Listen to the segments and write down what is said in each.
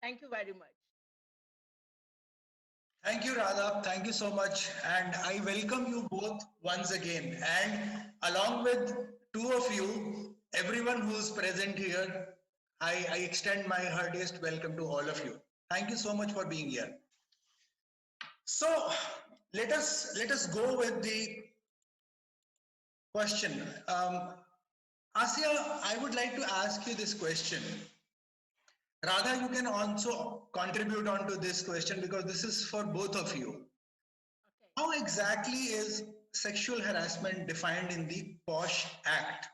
Thank you very much. Thank you, Radha. Thank you so much. And I welcome you both once again. And along with two of you, everyone who's present here, I extend my heartiest welcome to all of you. Thank you so much for being here. So let us go with the question. Asya, I would like to ask you this question. Radha, you can also contribute on to this question because this is for both of you. Okay. How exactly is sexual harassment defined in the POSH Act?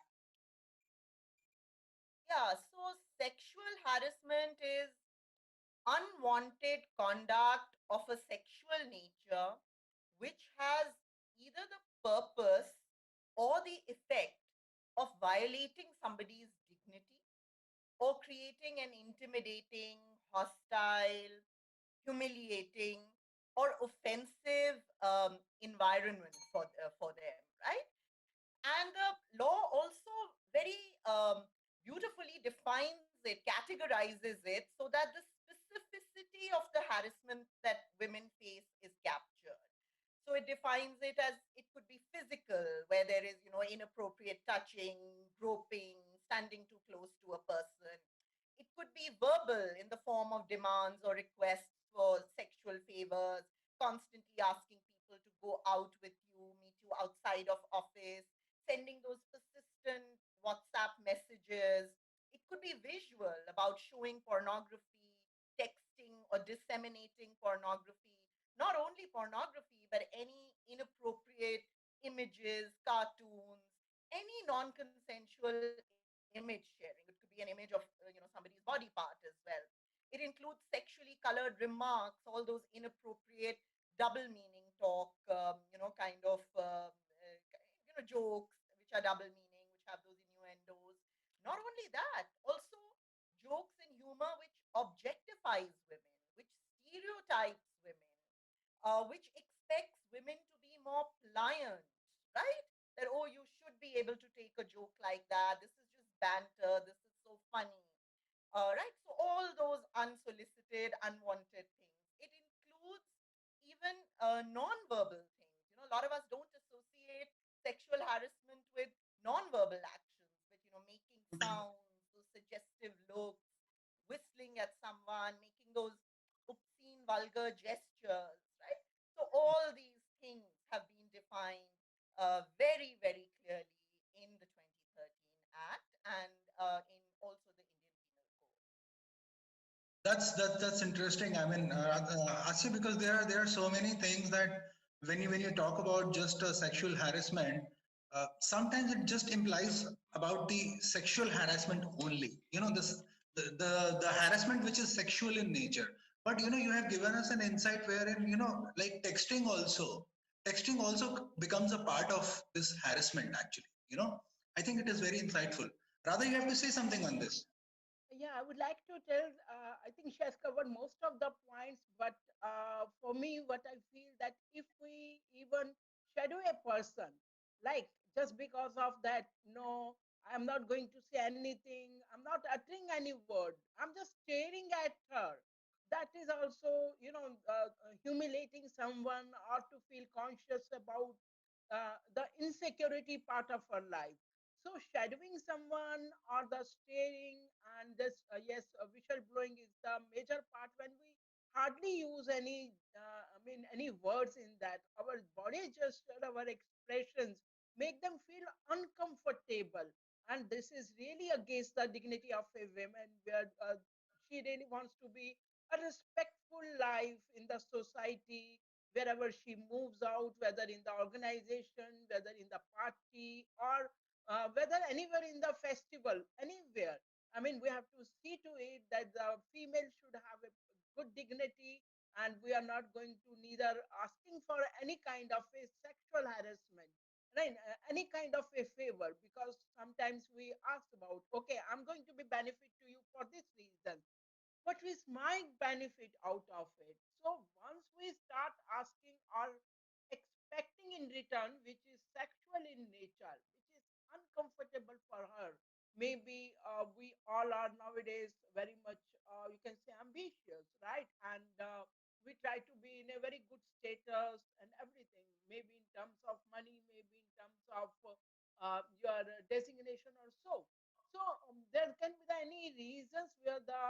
Yeah, so sexual harassment is unwanted conduct of a sexual nature which has either the purpose or the effect of violating somebody's dignity or creating an intimidating, hostile, humiliating, or offensive environment for them, right? And the law also very beautifully defines it, categorizes it, so that the specificity of the harassment that women face is captured. So it defines it as it could be physical, where there is, inappropriate touching, groping, standing too close to a person. It could be verbal in the form of demands or requests for sexual favors, constantly asking people to go out with you, meet you outside of office, sending those persistent WhatsApp messages. It could be visual about showing pornography, texting, or disseminating pornography. Not only pornography, but any inappropriate images, cartoons, any non consensual image sharing. It could be an image of somebody's body part as well. It includes sexually colored remarks, all those inappropriate double meaning talk, kind of jokes which are double meaning, which have those innuendos. Not only that, also jokes and humor which objectifies women, which stereotypes women, which expects women to be more pliant, right? That, oh, you should be able to take a joke like that. This is just banter. This is so funny. Right? So, all those unsolicited, unwanted things. It includes even non-verbal things. A lot of us don't associate sexual harassment with non-verbal actions, with, making sounds, those suggestive looks, whistling at someone, making those obscene, vulgar gestures, right? So all these things have been defined very, very clearly in the 2013 Act and in also the Indian Penal Code. That's interesting. I mean, Asya, because there are so many things that when you talk about just sexual harassment, sometimes it just implies about the sexual harassment only. The harassment which is sexual in nature. But you have given us an insight wherein like texting also becomes a part of this harassment actually. I think it is very insightful. Rather, you have to say something on this. Yeah, I would like to tell, I think she has covered most of the points, but for me, what I feel that if we even shadow a person, like just because of that, no, I'm not going to say anything, I'm not uttering any word, I'm just staring at her. That is also, humiliating someone or to feel conscious about the insecurity part of her life. So shadowing someone or the staring and this, yes, visual blowing is the major part when we hardly use any, any words in that. Our body gesture, our expressions make them feel uncomfortable. And this is really against the dignity of a woman where she really wants to be a respectful life in the society wherever she moves out, whether in the organization, whether in the party, or whether anywhere in the festival, anywhere. I mean, we have to see to it that the female should have a good dignity, and we are not going to neither asking for any kind of a sexual harassment, right? Any kind of a favor, because sometimes we ask about, okay, I'm going to be benefit to you for this reason. What is my benefit out of it? So once we start asking or expecting in return, which is sexual in nature, which is uncomfortable for her, maybe we all are nowadays very much, you can say, ambitious, right? And we try to be in a very good status and everything, maybe in terms of money, maybe in terms of your designation or so. So there can be any reasons where the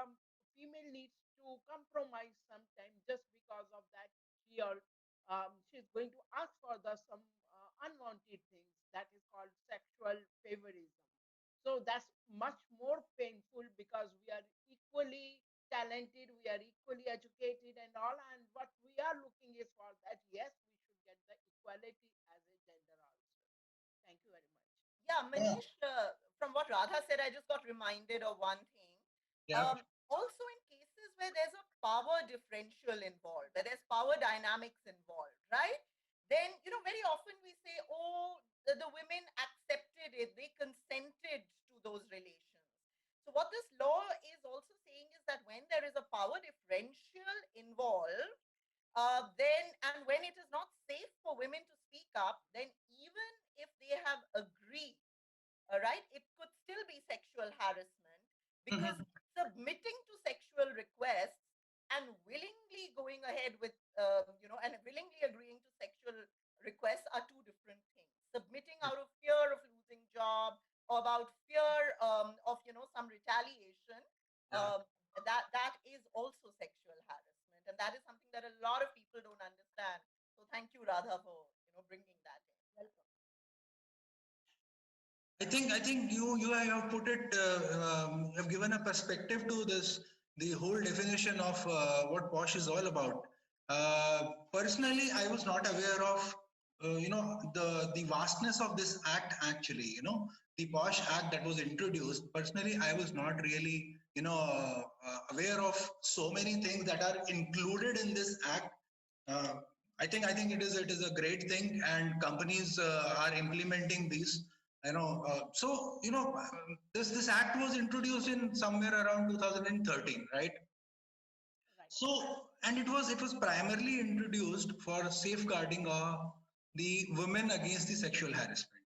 female needs to compromise sometime just because of that she or she's going to ask for the some unwanted things that is called sexual favorism. So that's much more painful because we are equally talented, we are equally educated and all, and what we are looking is for that, yes, we should get the equality as a gender also. Thank you very much. Yeah, Yeah, Manish, from what Radha said, I just got reminded of one thing. yeah. Also, in cases where there's a power differential involved, where there's power dynamics involved, right? Then, very often we say, oh, the women accepted it, they consented to those relations. So, what this law is also saying is that when there is a power differential involved, then and when it is not safe for women to speak up, then even if they have agreed, right, it could still be sexual harassment because Mhm. submitting to sexual requests and willingly going ahead with, and willingly agreeing to sexual requests are two different things. Submitting out of fear of losing job or about fear of, some retaliation, Yeah. um, that is also sexual harassment, and that is something that a lot of people don't understand. So thank you, Radha, for bringing that in. Welcome. I think you have put it, have given a perspective to this, the whole definition of what POSH is all about. Personally, I was not aware of the vastness of this act. Actually, the POSH Act that was introduced. Personally, I was not really aware of so many things that are included in this act. Uh, I think it is a great thing, and companies are implementing these. This act was introduced in somewhere around 2013, right? Right. So, and it was primarily introduced for safeguarding the women against the sexual harassment.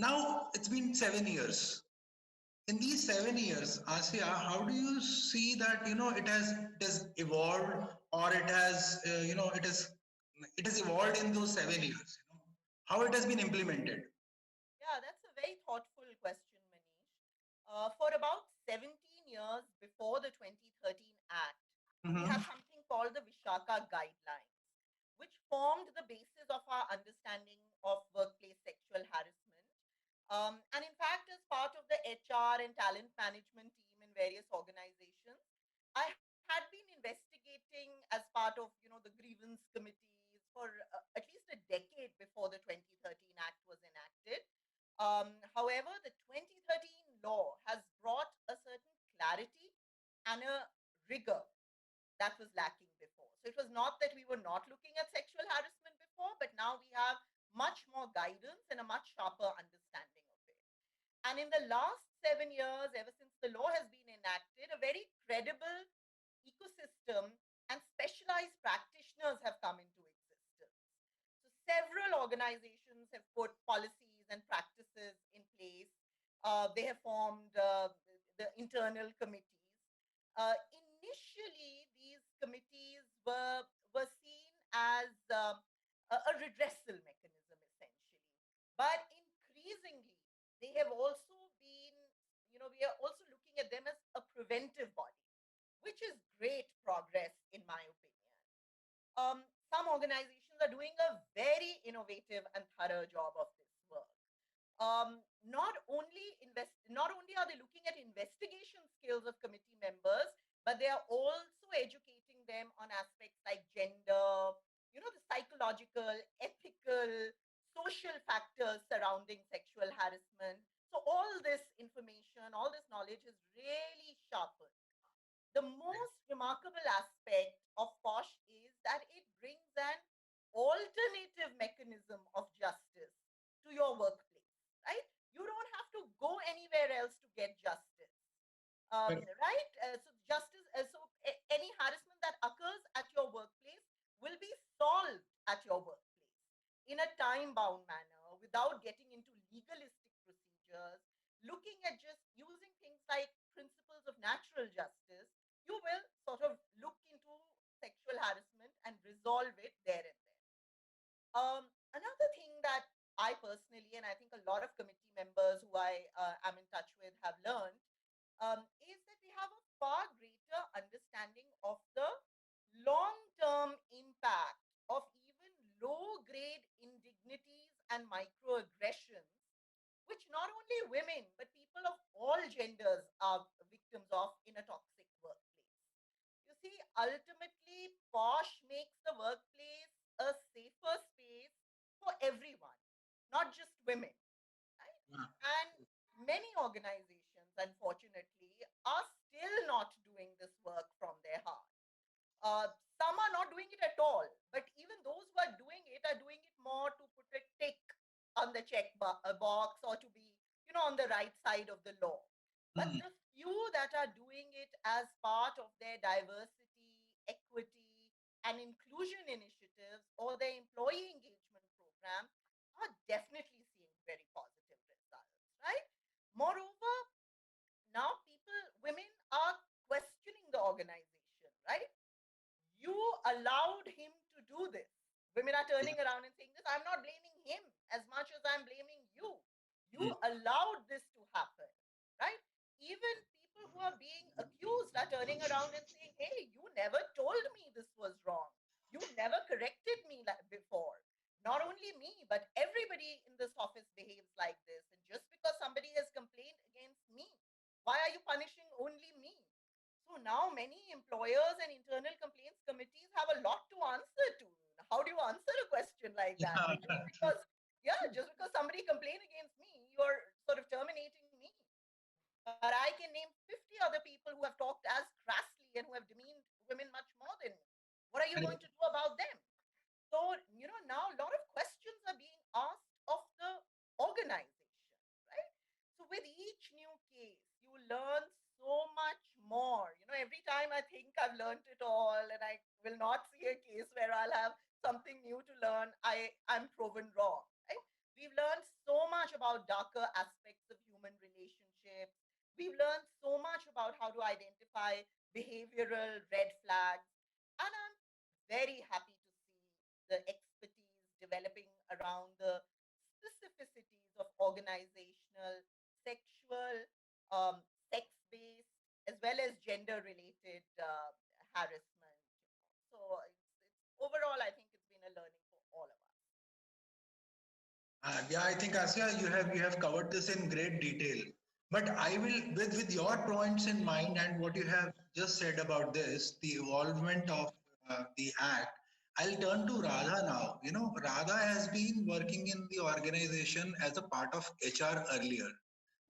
Now it's been 7 years. In these 7 years, Asia, how do you see that it has evolved, or it has evolved in those 7 years? How it has been implemented? Yeah, that's a very thoughtful question, Manish. For about 17 years before the 2013 Act, we Mm-hmm. had something called the Vishaka Guidelines, which formed the basis of our understanding of workplace sexual harassment. And in fact, as part of the HR and talent management team in various organizations, I had been investigating as part of the grievance committees for at least a decade before the 2013 Act was enacted. However, the 2013 law has brought a certain clarity and a rigor that was lacking before. So it was not that we were not looking at sexual harassment before, but now we have much more guidance and a much sharper understanding of it. And in the last 7 years, ever since the law has been enacted, a very credible ecosystem and specialized practitioners have come into existence. So several organizations have put policies and practices in place. They have formed the internal committees. Initially, these committees were seen as a redressal mechanism, essentially. But increasingly, they have also been, we are also looking at them as a preventive body, which is great progress, in my opinion. Some organizations are doing a very innovative and thorough job of this work. Not only are they looking at investigation skills of committee members, but they are also educating them on aspects like gender, the psychological, ethical, social factors surrounding sexual harassment. So all this information, all this knowledge is really sharpened. The most remarkable aspect of POSH is that it brings an alternative mechanism of justice to your workplace, right? You don't have to go anywhere else to get justice, right? So justice, any harassment that occurs at your workplace will be solved at your workplace in a time-bound manner without getting into legalistic procedures, looking at just using things like principles of natural justice, you will sort of look into sexual harassment and resolve it there and then. Another thing that I personally, and I think a lot of committee members who I am in touch with have learned, is that we have a far greater understanding of the long term impact of even low grade indignities and microaggressions, which not only women, but people of all genders are victims of in a toxic workplace. You see, ultimately, POSH makes the workplace a safer space for everyone, not just women, right? Yeah. And many organizations, unfortunately, are still not doing this work from their heart. Uh, some are not doing it at all, but even those who are doing it more to put a tick on the box or to be, on the right side of the law. But Hmm. the few that are doing it as part of their diversity, equity, and inclusion initiatives or their employee engagement program are definitely seeing very positive results, right? Moreover, now women are questioning the organization, right? You allowed him to do this. Women are Yeah. turning around and saying this. I'm not blaming him as much as I'm blaming you. You Hmm. allowed this to happen, right? Even people who are being accused are turning around and saying, hey, you never told me this was wrong. You never corrected me like before. Not only me, but everybody in this office behaves like this. And just because somebody has complained against me, why are you punishing only me? So now many employers and internal complaints committees have a lot to answer to. How do you answer a question like that? Yeah. That just True. because, yeah, just because somebody complained against me, you're sort of terminating me. But I can name 50 other people who have talked as crassly and who have demeaned women much more than me. What are you going to Correct. do about them? So, now a lot of questions are being asked of the organization, right? So, with each new case, you learn so much more. Every time I think I've learned it all and I will not see a case where I'll have something new to learn, I'm proven wrong, right? We've learned so much about darker aspects of human relationships. We've learned so much about how to identify behavioral red flags. And I'm very happy to see the expertise developing around the specificities of organizational, sexual, um, sex based, as well as gender related harassment. So it's overall, I think it's been a learning for all of us. Yeah, I think Asya, you have covered this in great detail. But I will, with your points in mind and what you have just said about this, the involvement of the act, I'll turn to Radha now. Radha has been working in the organization as a part of HR earlier.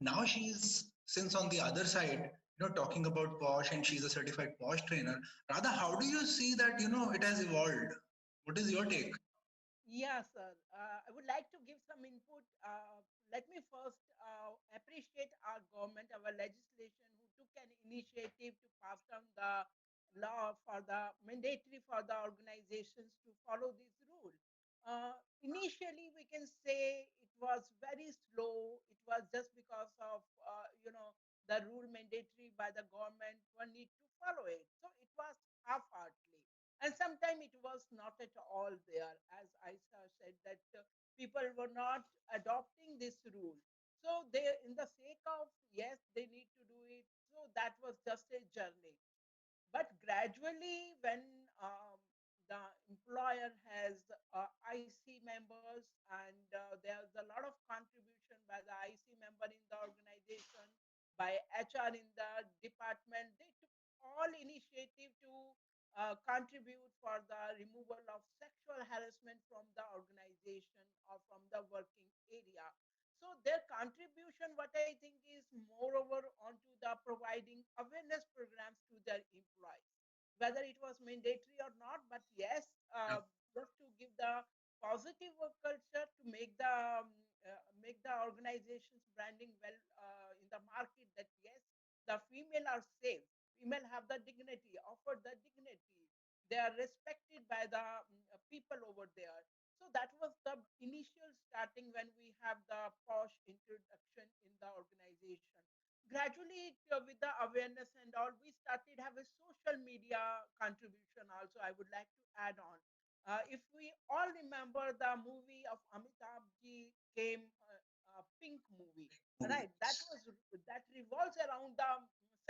Now she's since on the other side, talking about Posh and she's a certified Posh trainer. Radha, how do you see that it has evolved? What is your take? Yeah, sir. I would like to give some input. Let me first appreciate our government, our legislation, who took an initiative to pass down the law for the mandatory for the organizations to follow this rule. Initially, we can say it was very slow. It was just because of the rule mandatory by the government. One need to follow it, so it was half-heartedly, and sometimes it was not at all there, as Aisha said that people were not adopting this rule. So they, in the sake of yes, they need to do it, so that was just a journey. But gradually, when the employer has IC members, and there's a lot of contribution by the IC member in the organization, by HR in the department, they took all initiative to contribute for the removal of sexual harassment from the organization or from the working area. So their contribution, what I think, is moreover onto the providing awareness programs to their employees, whether it was mandatory or not. But yes, Yeah. just to give the positive work culture to make the organization's branding well in the market, that yes, the female are safe, female have the dignity, offered the dignity, they are respected by the people over there. So that was the initial starting when we have the posh introduction in the organization. Gradually, with the awareness and all, we started have a social media contribution. Also, I would like to add on. If we all remember the movie of Amitabh Ji came, Pink movie, right? That Movies. was that revolves around the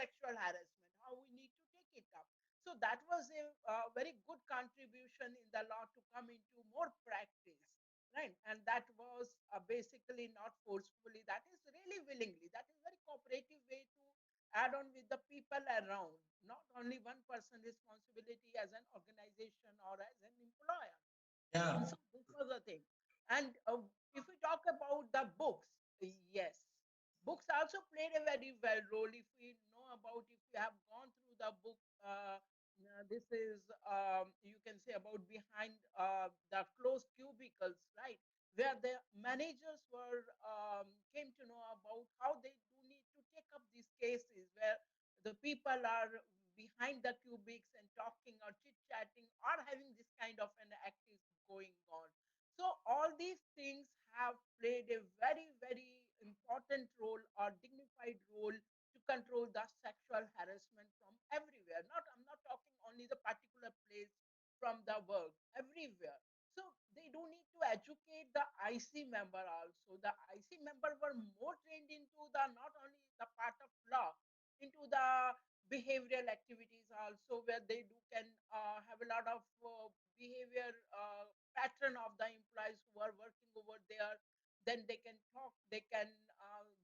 sexual harassment. How we need to take it up. So that was a very good contribution in the law to come into more practice, right? And that was basically not forcefully. That is really willingly. That is very cooperative way to add on with the people around, not only one person responsibility as an organization or as an employer. Yeah. So this was a thing. And if we talk about the books, yes, books also played a very well role. If we know about, if we have gone through the book, this is you can say about behind the closed cubicles, right? Where the managers were came to know about how they do need to take up these cases where the people are behind the cubics and talking or chit chatting or having this kind of an active going on. So all these things have played a very, very important role or dignified role to control the sexual harassment from everywhere. Not I'm not talking only the particular place from the work, everywhere. So they do need to educate the IC member also. The IC member were more trained into the not only the part of law, into the behavioral activities also where they do can have a lot of behavior pattern of the employees who are working over there. Then they can talk, they can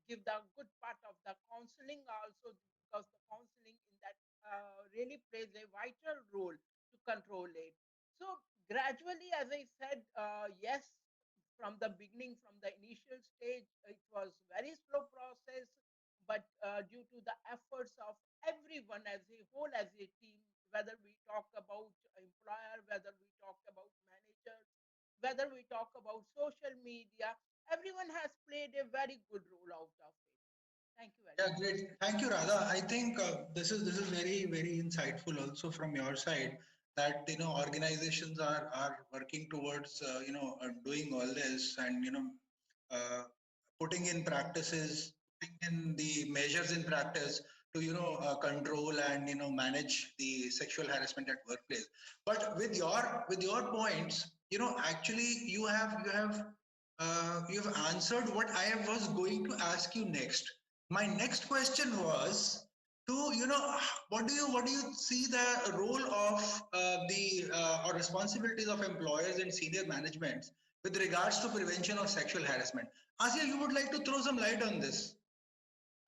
give the good part of the counseling also, because the counseling in that really plays a vital role to control it. So gradually, as I said, yes, from the beginning, from the initial stage, it was very slow process, but due to the efforts of everyone as a whole, as a team, whether we talk about employer, whether we talk about managers, whether we talk about social media, everyone has played a very good role out of it. Thank you very Yeah, much. great. Thank you, Radha. I think this is very very insightful also from your side, that organizations are working towards doing all this, and uh, putting in practices, putting in the measures in practice to control and manage the sexual harassment at workplace. But with your points, actually you have answered what I was going to ask you next. My next question was to what do you see the role of the or responsibilities of employers and senior management with regards to prevention of sexual harassment. Asia, you would like to throw some light on this?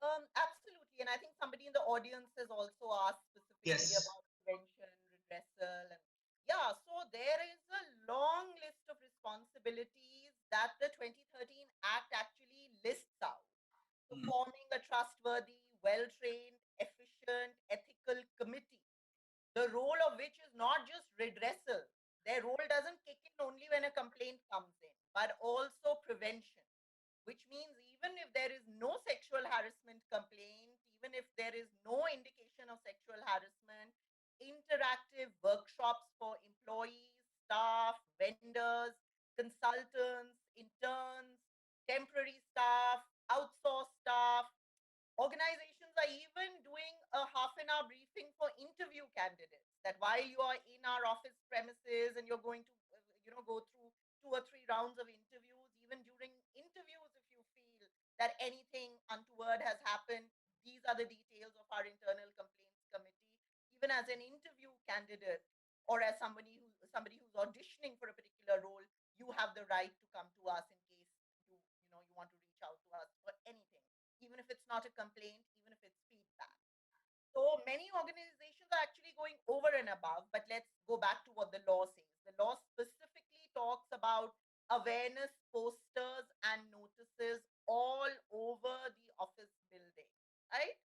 Absolutely. And I think somebody in the audience has also asked specifically Yes. about prevention, redressal, and yeah, so there is a long list of responsibilities that the 2013 Act actually lists out. So Mm. forming a trustworthy, well-trained, efficient, ethical committee, the role of which is not just redressal. Their role doesn't kick in only when a complaint comes in, but also prevention, which means even if there is no sexual harassment complaint, even if there is no indication of sexual harassment, interactive workshops for employees, staff, vendors, consultants, interns, temporary staff, outsourced staff, organizations are even doing a half an hour briefing for interview candidates, that while you are in our office premises and you're going to go through 2 or 3 rounds of interviews, even during interviews, if you feel that anything untoward has happened, these are the details of our internal complaints committee. Even as an interview candidate, or as somebody who's auditioning for a particular role, you have the right to come to us in case you want to reach out to us for anything, even if it's not a complaint, even if it's feedback. So many organizations are actually going over and above, but let's go back to what the law says. The law specifically talks about awareness posters and notices all over the office building, right?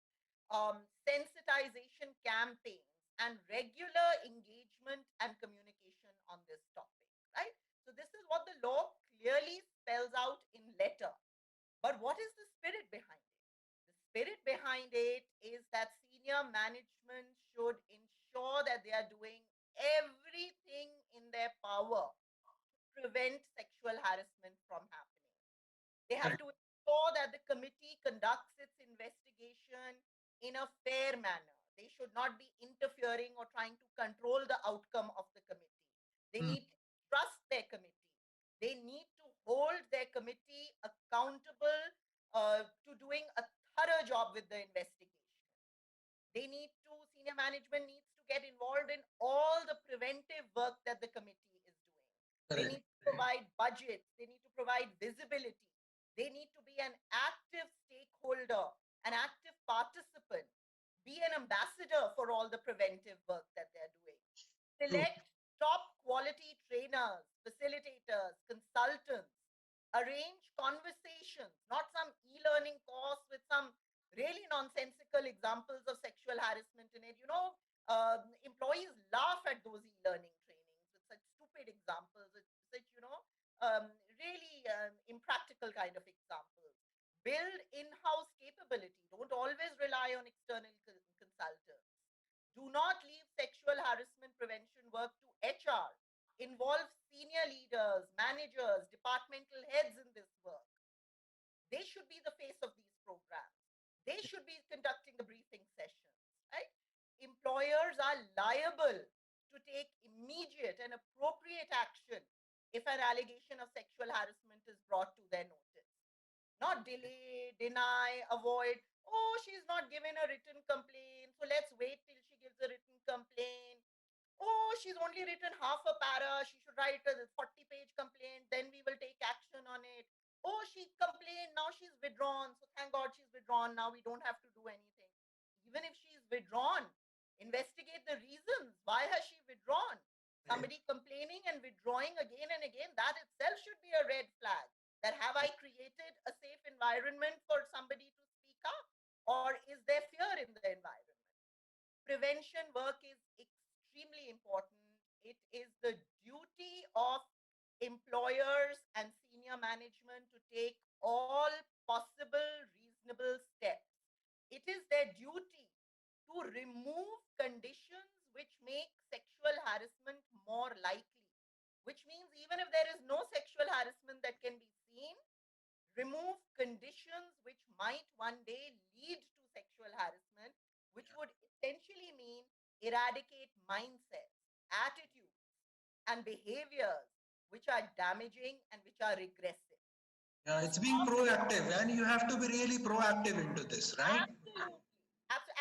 Sensitization campaigns and regular engagement and communication on this topic, right? So this is what the law clearly spells out in letter. But what is the spirit behind it? The spirit behind it is that senior management should ensure that they are doing everything in their power prevent sexual harassment from happening. They have Correct. to ensure that the committee conducts its investigation in a fair manner. They should not be interfering or trying to control the outcome of the committee. They Hmm. need to trust their committee. They need to hold their committee accountable to doing a thorough job with the investigation. They need to, senior management needs to get involved in all the preventive work that the committee is doing. They Correct. need to provide budgets, they need to provide visibility, they need to be an active stakeholder, an active participant, be an ambassador for all the preventive work that they're doing. True. Select top quality trainers, facilitators, consultants, arrange conversations, not some e-learning course with some really nonsensical examples of sexual harassment in it. Employees laugh at those e-learning trainings with such stupid examples, with such, really impractical kind of examples. Build in-house capability. Don't always rely on external consultants. Do not leave sexual harassment prevention work to HR. Involve senior leaders, managers, departmental heads in this work. They should be the face of these programs. They should be conducting the briefing sessions, right? Employers are liable to take immediate and appropriate action if an allegation of sexual harassment is brought to their notice. Not delay, deny, avoid. Oh, she's not given a written complaint, so let's wait till she gives a written complaint. Oh, she's only written half a para. She should write a 40-page complaint. Then we will take action on it. Oh, she complained. Now she's withdrawn. So thank God she's withdrawn. Now we don't have to do anything. Even if she's withdrawn, investigate the reasons. Why has she withdrawn? Somebody complaining and withdrawing again and again, that itself should be a red flag. That have I created a safe environment for somebody to speak up? Or is there fear in the environment? Prevention work is extremely important. It is the duty of employers and senior management to take all possible reasonable steps. It is their duty to remove conditions which make sexual harassment more likely, which means even if there is no sexual harassment that can be seen, remove conditions which might one day lead to sexual harassment, which would essentially mean eradicate mindsets, attitudes, and behaviors which are damaging and which are regressive. Yeah, To it's being stop proactive, and you have to be really proactive into this, right? Absolutely.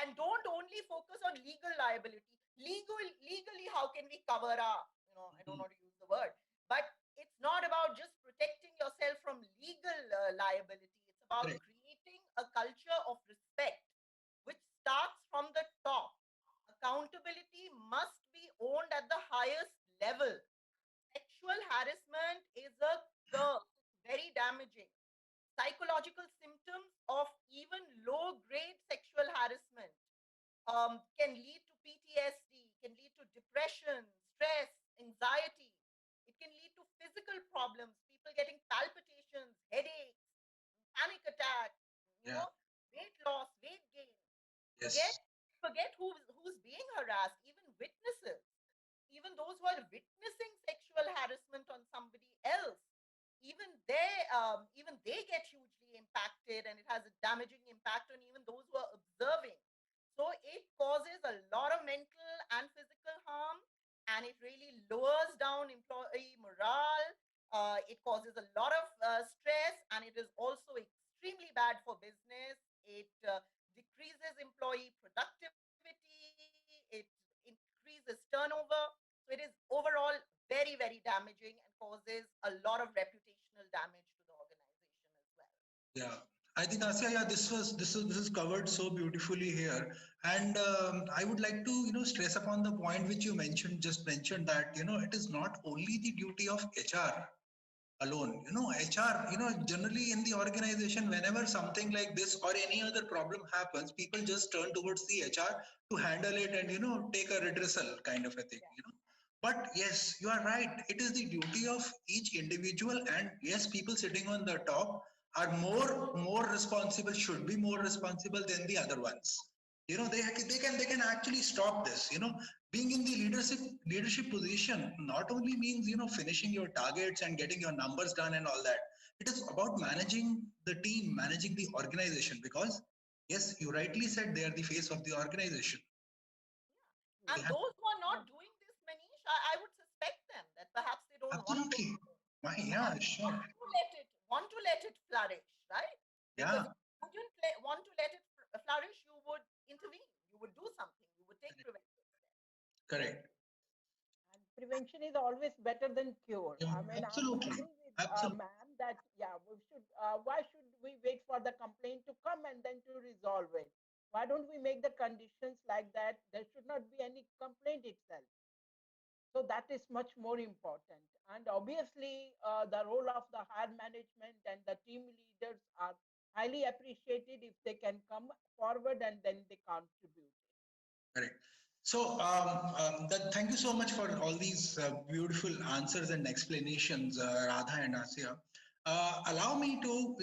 And don't only focus on legal liability. Legally, how can we cover up? I don't Mhm. know how to use the word, but it's not about just protecting yourself from legal liability. It's about Correct. creating a culture of respect, which starts from the top. Accountability must be owned at the highest level. Sexual harassment is a curse, very damaging. Psychological symptoms of even low grade sexual harassment can lead to PTSD, can lead to depression, stress, anxiety. It can lead to physical problems, people getting palpitations, headaches, panic attack, you Yeah. know, weight loss, weight gain. Forget Yes. forget who's being harassed, even witnesses, even those who are witnessing sexual harassment on somebody else, even they get hugely impacted, and it has a damaging impact on even those who are observing. So it causes a lot of mental and physical harm, and it really lowers down employee morale. It causes a lot of stress, and it is also extremely bad for business. It decreases employee productivity. It increases turnover. So it is overall very, very damaging and causes a lot of reputational damage to the organization as well. Yeah, I think Asya, yeah, this is covered so beautifully here, and I would like to stress upon the point which you just mentioned, that it is not only the duty of HR alone. HR, generally in the organization, whenever something like this or any other problem happens, people just turn towards the HR to handle it and take a redressal kind of a thing. But yes, you are right. It is the duty of each individual, and yes, people sitting on the top are more responsible, should be more responsible than the other ones. They can actually stop this. being in the leadership position not only means finishing your targets and getting your numbers done and all that. It is about managing the team, managing the organization, because yes, you rightly said they are the face of the organization. Yeah. They And have those who are not doing this, Manish, I would suspect them that perhaps they don't want to, absolutely. My, want, yeah, sure. want to let it flourish, right? Because Yeah, if you wouldn't want to let it flourish, you would intervene, you would do something, you would take preventive steps. correct. And prevention is always better than cure. Yeah, I mean, I absolutely. agree with Absolutely. ma'am that yeah, we should. Why should we wait for the complaint to come and then to resolve it? Why don't we make the conditions like that? There should not be any complaint itself. So that is much more important. And obviously, the role of the higher management and the team leaders are highly appreciated if they can come forward and then they contribute. Correct. So, thank you so much for all these beautiful answers and explanations, Radha and Asya. Allow me to,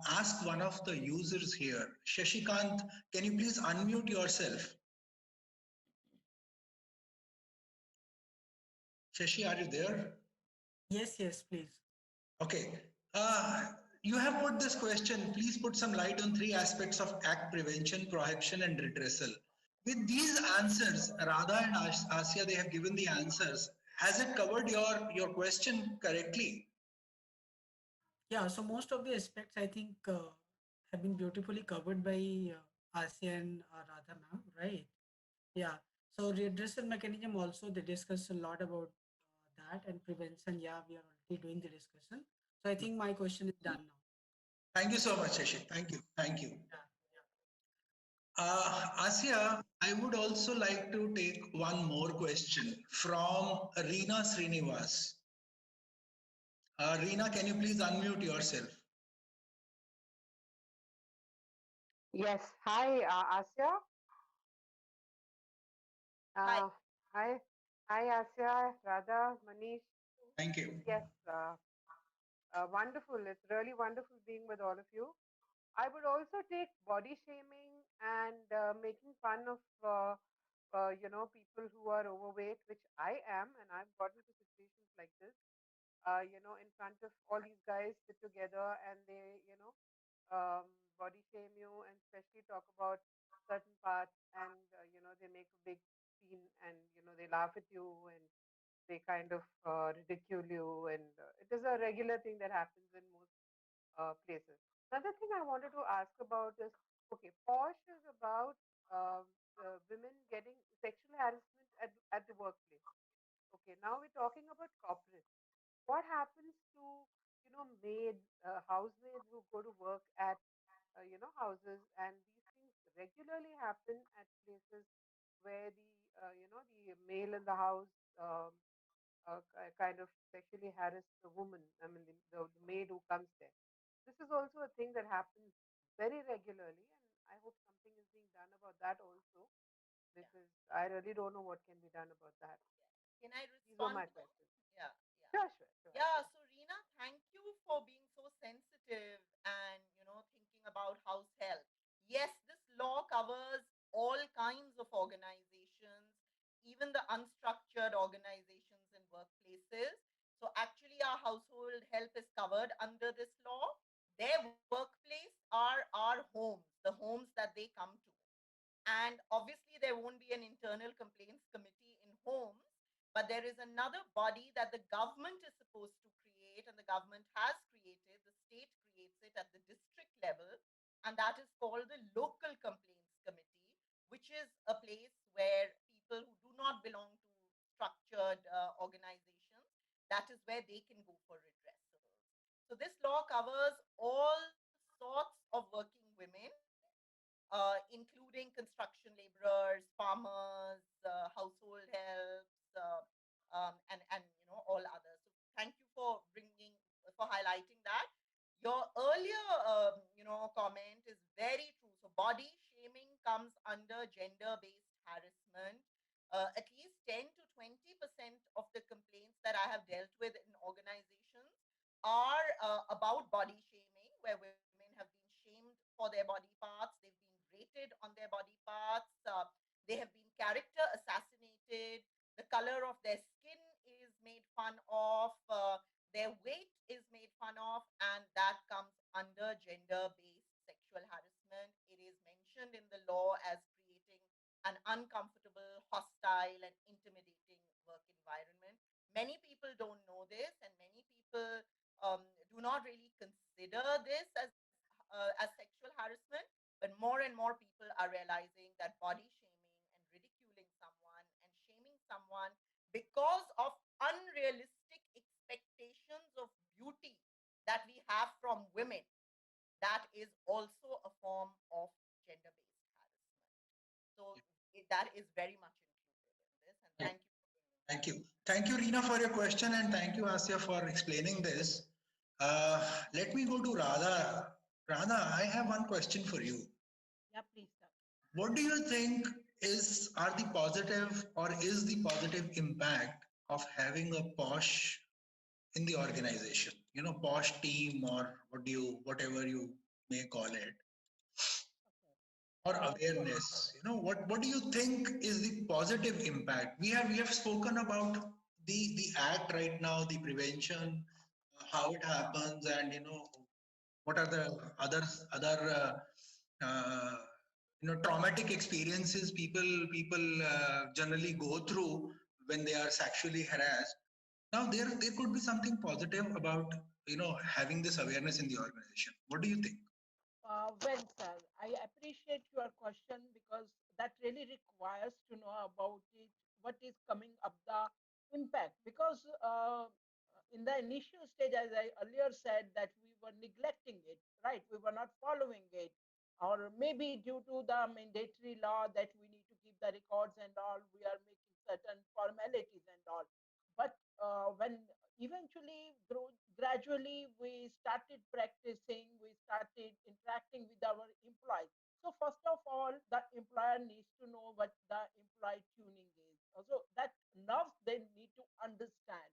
ask one of the users here, Shashikant. Can you please unmute yourself? Shashi, are you there? Yes, yes, please. Okay. Uh, you have put this question. Please put some light on three aspects of act prevention, prohibition, and redressal. With these answers, Radha and Asya, they have given the answers. Has it covered your question correctly? Yeah, so most of the aspects I think have been beautifully covered by ASEAN Radha ma'am, right? Yeah. So redressal mechanism also they discuss a lot about that and prevention. Yeah, we are already doing the discussion. So I think my question is done now. Thank you so much, Shashi. Thank you. Thank you. Yeah, yeah. Asya, I would also like to take one more question from Reena Srinivas. Reena, can you please unmute yourself? Yes. Hi, Asya. Hi. Uh, hi. Hi, Asya, Radha, Manish. Thank you. Yes. Wonderful. It's really wonderful being with all of you. I would also take body shaming and making fun of, people who are overweight, which I am, and I've gotten to situations like this. In front of all these guys sit together and they, um, body shame you and especially talk about certain parts and they make a big scene and they laugh at you and they kind of ridicule you and it is a regular thing that happens in most places. Another thing I wanted to ask about is, okay, posh is about women getting sexual harassment at the workplace. Okay, now we're talking about corporate. What happens to maids, housemaids who go to work at houses, and these things regularly happen at places where the male in the house kind of sexually harass the woman. I mean, the maid who comes there. This is also a thing that happens very regularly, and I hope something is being done about that also, Yeah. because I really don't know what can be done about that. Can I These were respond my to that? questions. Yeah, yeah. Sure, sure, sure. Yeah, so Reena, thank you for being so sensitive and thinking about house help. Yes, this law covers all kinds of organizations, even the unstructured organizations in workplaces. So actually our household help is covered under this law. Their workplace are our homes, the homes that they come to. And obviously, there won't be an internal complaints committee in homes, but there is another body that the government is supposed to create, and the government has created, the state creates it at the district level, and that is called the local complaints committee, which is a place where people who do not belong to structured organizations, that is where they can go for redressals. So this law covers all sorts of working women, including construction laborers, farmers, household helps, and all others. So thank you for highlighting that. Your earlier comment is very true. So body shaming comes under gender-based harassment. At least 10 to 20% of the complaints that I have dealt with in organizations are about body shaming, where women have been shamed for their body parts, they've been rated on their body parts, they have been character assassinated humiliated, the color of their skin is made fun of, their weight is made fun of, and that comes under gender based sexual harassment. It is mentioned in the law as creating an uncomfortable, hostile, and intimidating work environment. Many people don't know this, and many people do not really consider this as sexual harassment. But more and more people are realizing that body shaming and ridiculing someone and shaming someone because of unrealistic expectations of beauty that we have from women, that is also a form of gender based harassment. So that is very much included in this. And Yeah. thank you for bringing that Thank up. you. Thank you, Reena, for your question, and thank you, Asya, for explaining this. Let me go to Radha. Radha, I have one question for you. Yeah, please, sir. What do you think are the positive or is the positive impact of having a posh in the organization? You know, posh team or whatever you may call it, Okay. or So, awareness. You know, what do you think is the positive impact? We have spoken about the act right now, the prevention, how it happens, and what are the other traumatic experiences people generally go through when they are sexually harassed. Now there could be something positive about having this awareness in the organization. What do you think? well, sir, I appreciate your question because that really requires to know about it, what is coming up the impact. Because in the initial stage, as I earlier said, that we were neglecting it, right? We were not following it, or maybe due to the mandatory law that we need to keep the records and all, we are making certain formalities and all. But when eventually gradually we started practicing, we started interacting with our employees. So first of all, the employer needs to know what the employee tuning is. Also that nerves they need to understand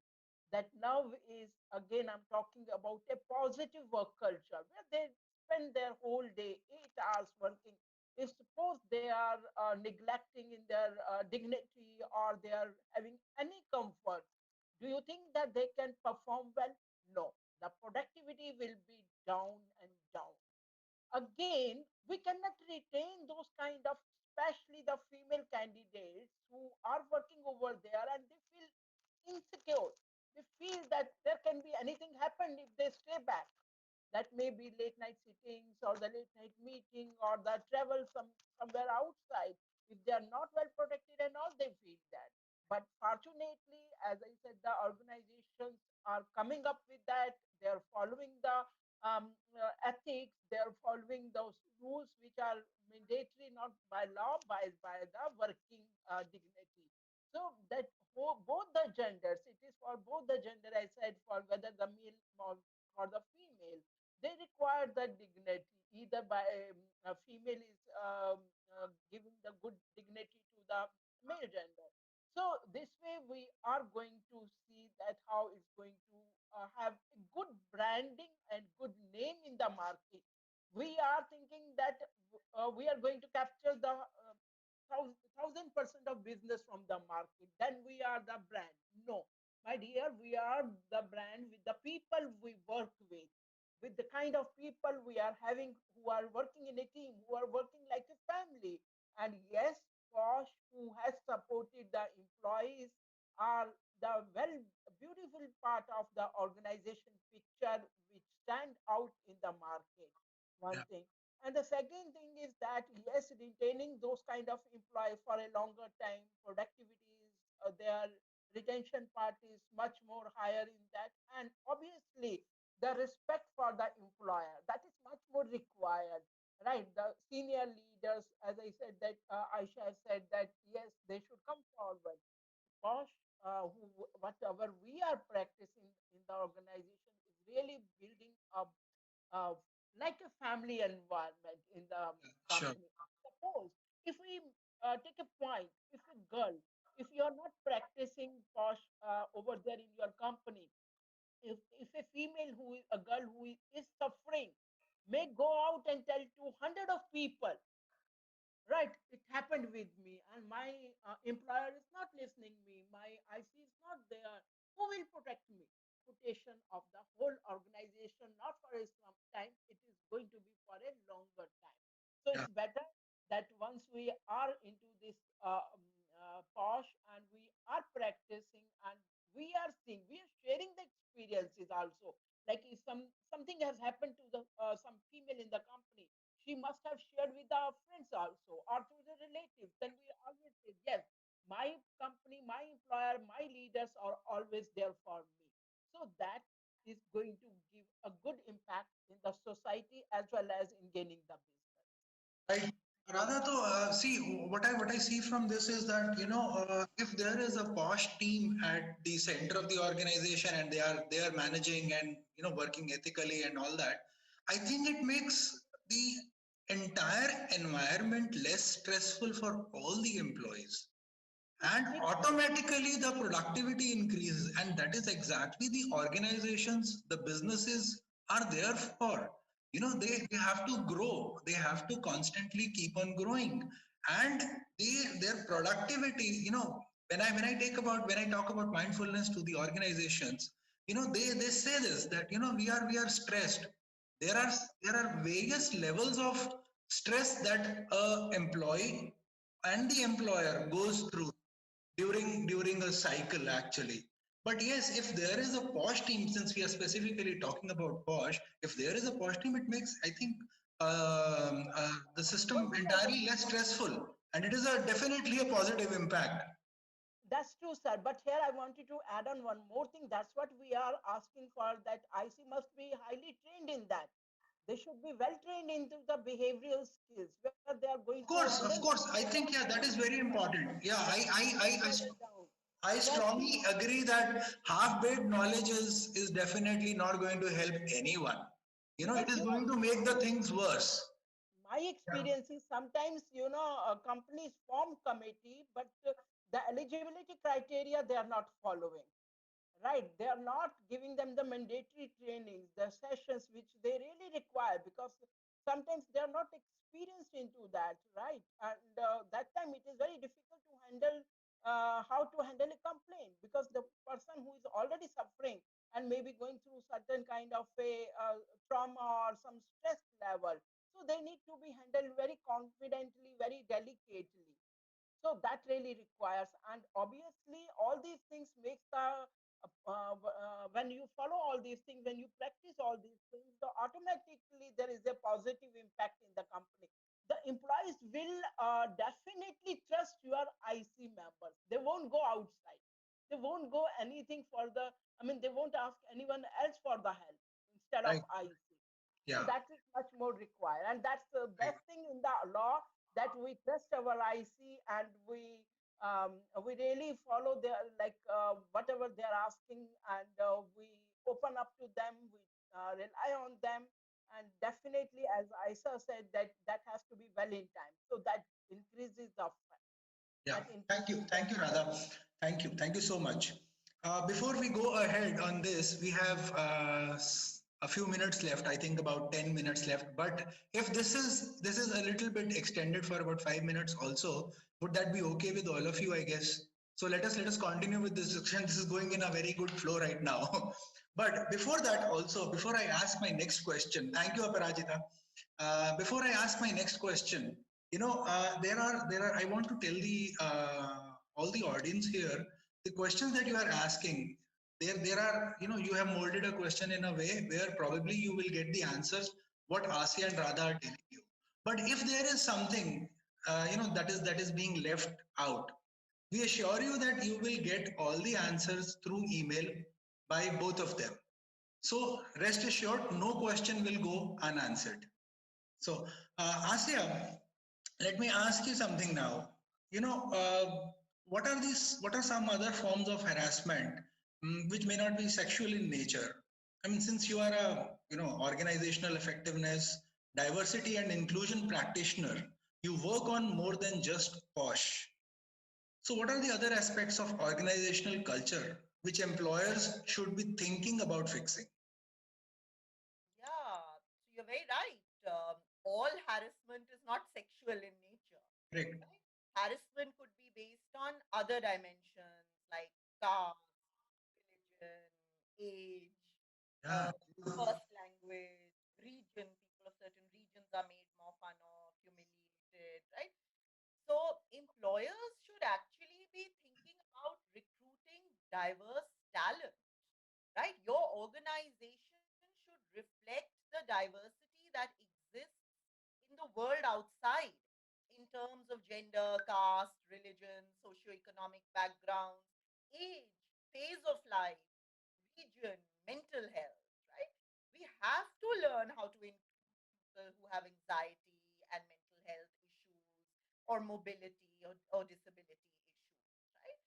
that nerve is, again I'm talking about a positive work culture where they spend their whole day 8 hours working. If suppose they are neglecting in their dignity or they are having any comfort, do you think that they can perform well? No, the productivity will be down and down. Again, we cannot retain those kind of, especially the female candidates who are working over there and they feel insecure. They feel that there can be anything happen if they stay back. That may be late night sittings or the late night meeting or the travel somewhere outside. If they are not well protected and all, they feel that. But fortunately, as I said, the organizations are coming up with that. They are following the ethics. They are following those rules which are mandatory, not by law, by the working dignity. So that both the genders, it is for both the gender. I said for whether the male or for the female, they require the dignity. Either by a female is giving the good dignity to the male gender. So this way we are going to see that how it's going to have a good branding and good name in the market. We are thinking that we are going to capture the 1,000% of business from the market. Then we are the brand. No, my dear, we are the brand with the people we work with the kind of people we are having who are working in a team, who are working like a family. And yes, Posh, who has supported the employees, are the well beautiful part of the organization picture which stand out in the market. One Yeah, thing. And the second thing is that yes, retaining those kind of employee for a longer time, productivity is their retention part is much more higher in that. And obviously, the respect for the employer that is much more required, right? The senior leaders, as I said, that Aisha has said that yes, they should come forward. Posh, whatever we are practicing in the organization is really building up uh, like a family environment in the sure. company. Suppose if we take a point, if a girl, if you are not practicing Posh over there in your company, if a female who is a girl who is suffering may go out and tell to hundred of people, Right, it happened with me, and my employer is not listening me. My IC is not there. Who will protect me? Reputation of the whole organization, not for a some time. It is going to be for a longer time. So Yeah. it's better that once we are into this posh and we are practicing and we are seeing, we are sharing the experiences also. Like if something has happened to the some female in the company, she must have shared with our friends also or through the relatives. Then we always say, yes, my company, my employer, my leaders are always there for me. So that is going to give a good impact in the society as well as in gaining the business. Right. Radha, to see what I see from this is that if there is a posh team at the center of the organization and they are managing and working ethically and all that, I think it makes the entire environment less stressful for all the employees, and Because automatically the productivity increases, and that is exactly the organizations, the businesses are there for. They have to grow, they have to constantly keep on growing, and their productivity, when I talk about mindfulness to the organizations, they say this, that we are stressed. There are various levels of stress that a employee and the employer goes through during a cycle, actually. But yes, if there is a posh team, since we are specifically talking about posh, if there is a posh team, it makes, I think, the system don't say entirely less stressful, and it is a definitely a positive impact. that's true, sir. But here I wanted to add on one more thing. That's what we are asking for. That IC must be highly trained in that. They should be well trained into the behavioral skills where they are going to handle Of things course, I better think, yeah, that is very important. Yeah, and further down. I Yes, strongly agree that half-baked knowledge is definitely not going to help anyone. It because is going to make the things worse. my Yeah. experience is sometimes companies form committee, but the eligibility criteria they are not following. Right, they are not giving them the mandatory trainings, the sessions which they really require, because sometimes they are not experienced into that, right? And that time it is very difficult to handle how to handle a complaint, because the person who is already suffering and maybe going through certain kind of a trauma or some stress level, so they need to be handled very confidently, very delicately. So that really requires, and obviously all these things makes the when you follow all these things, when you practice all these things, the automatically there is a positive impact in the company. The employees will definitely trust your IC members. They won't go outside, they won't go anything for the, I mean, they won't ask anyone else for the help instead of Right. IC. So Yeah. that is much more required, and that's the Right. best thing in the law, that we trust our IC and we really follow their, like whatever they're asking, and we open up to them, we rely on them, and definitely, as Isa said, that that has to be well in time, so that increases the Yeah. that Thank you. increases the Thank you, trust. Radha. Thank you. Thank you so much. Before we go ahead on this, we have a few minutes left. I think about 10 minutes left. But if this is a little bit extended for about 5 minutes also, would that be okay with all of you, I guess? So let us continue with this section. This is going in a very good flow right now. But before that, also, before I ask my next question, thank you, Aparajita. Before I ask my next question, there are. I want to tell the all the audience here, the questions that you are asking. There are, you have molded a question in a way where probably you will get the answers what Asya and Radha are telling you. But if there is something that is being left out, we assure you that you will get all the answers through email by both of them. So rest assured, no question will go unanswered. So, Asya, let me ask you something now. You know, what are some other forms of harassment, which may not be sexual in nature? I mean, since you are a, organizational effectiveness, diversity and inclusion practitioner, you work on more than just posh. So, what are the other aspects of organizational culture which employers should be thinking about fixing? Yeah, so you're very right. All harassment is not sexual in nature. Correct. right? Harassment could be based on other dimensions like caste, religion, age, Yeah. uh, first language, region. People of certain regions are made more fun of, humiliated, right? So employers should actually be thinking about recruiting diverse talent, right? Your organization should reflect the diversity that exists in the world outside in terms of gender, caste, religion, socioeconomic backgrounds, age, phase of life, region, mental health, right? We have to learn how to include people who have anxiety and mental health issues or mobility or disability issues, right?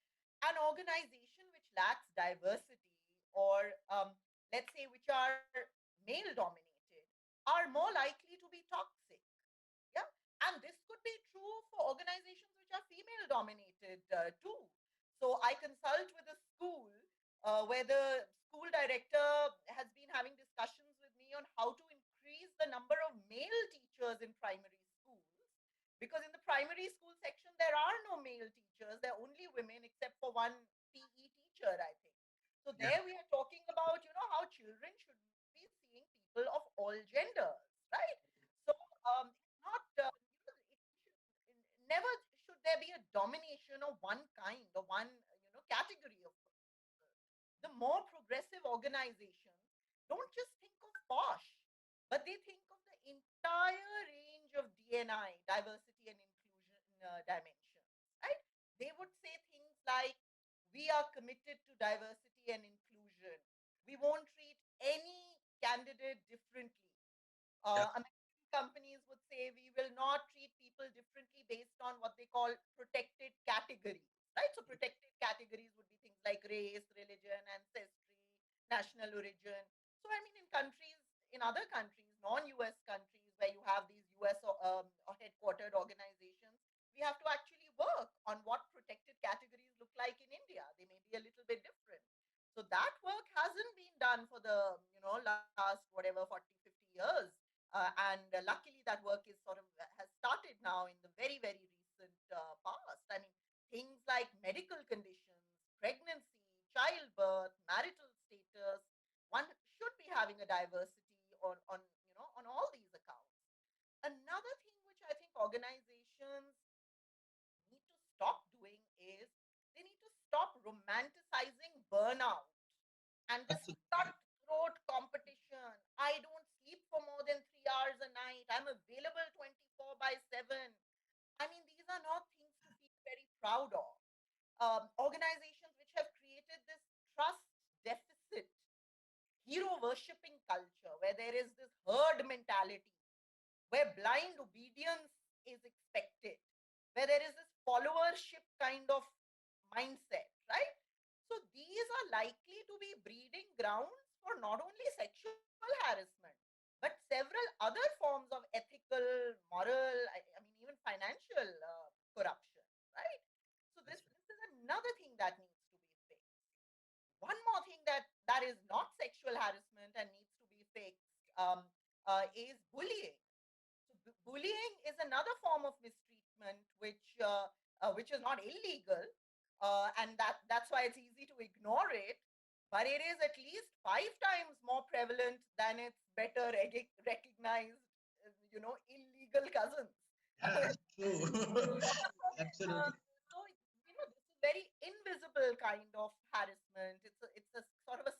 An organization which lacks diversity or let's say which are male dominated are more likely to be toxic. Yeah, and this could be true for organizations which are female dominated too. So I consult with a school where the school director has been having discussions with me on how to increase the number of male teachers in primary schools, because in the primary school section there are no male teachers, there are only women except for one PE teacher, I think. So Yeah. there we are talking about, how children should be seeing people of all genders, right? So it's not, never should there be a domination of one kind or one, category of people. The more progressive organizations don't just think of posh, but they think of the entire range of DNI, diversity and inclusion dimensions, right? They would say things like, we are committed to diversity and inclusion. We won't treat any candidate differently. Yeah. American companies would say we will not treat people differently based on what they call protected categories, right? So protected categories would be things like race, religion, ancestry, national origin. So I mean, in other countries, non-US countries where you have these US or headquartered organizations, we have to actually work on what protected categories look like in India. They may be a little bit different. So that work hasn't been done for the last whatever 40, 50 years, and luckily that work is sort of has started now in the very, very recent past. I mean, things like medical conditions, pregnancy, childbirth, marital status, one should be having a diversity on all these accounts. Another thing which I think organizations need to stop doing is they need to stop romanticizing burnout and this Absolutely. cutthroat competition. I don't sleep for more than 3 hours a night. I'm available 24 by 7. I mean, these are not things to feel very proud of. Organizations which have created this trust deficit, hero worshipping culture, where there is this herd mentality, where blind obedience is expected, where there is this followership kind of mindset, right? So these are likely to be breeding grounds for not only sexual harassment, but several other forms of ethical, moral, I mean, even financial corruption, right? So this, That's right. this is another thing that needs to be fixed. One more thing that is not sexual harassment and needs to be fixed is bullying. So bullying is another form of mistreatment which is not illegal, and that's why it's easy to ignore it. But it is at least 5 times more prevalent than its better recognized, illegal cousins. Yeah. True. Absolutely. So this is very invisible kind of harassment. It's a sort of a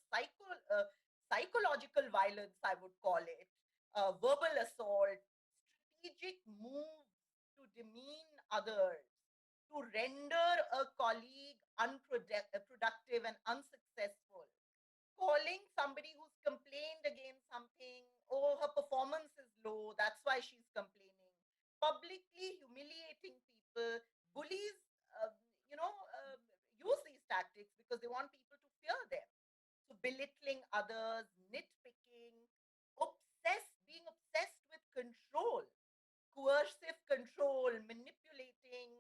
psychological violence, I would call it. Verbal assault, strategic moves to demean others, to render a colleague unproductive and unsuccessful, calling somebody who's complained against something, oh, her performance is low, that's why she's complaining, publicly humiliating people. Bullies, um, you know, uh, use these tactics because they want people to fear them. So, belittling others, nitpicking, being obsessed with control, coercive control, manipulating,